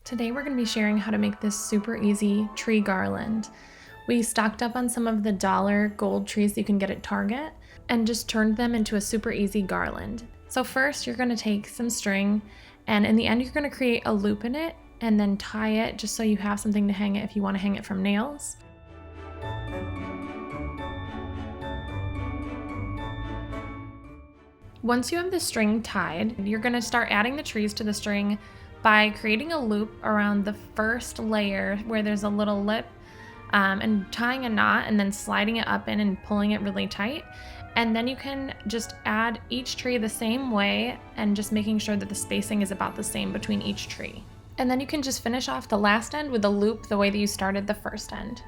Today we're going to be sharing how to make this super easy tree garland. We stocked up on some of the dollar gold trees you can get at Target and just turned them into a super easy garland. So first you're going to take some string, and in the end you're going to create a loop in it and then tie it just so you have something to hang it if you want to hang it from nails. Once you have the string tied, you're going to start adding the trees to the string by creating a loop around the first layer where there's a little lip, and tying a knot and then sliding it up in and pulling it really tight. And then you can just add each tree the same way and just making sure that the spacing is about the same between each tree. And then you can just finish off the last end with a loop the way that you started the first end.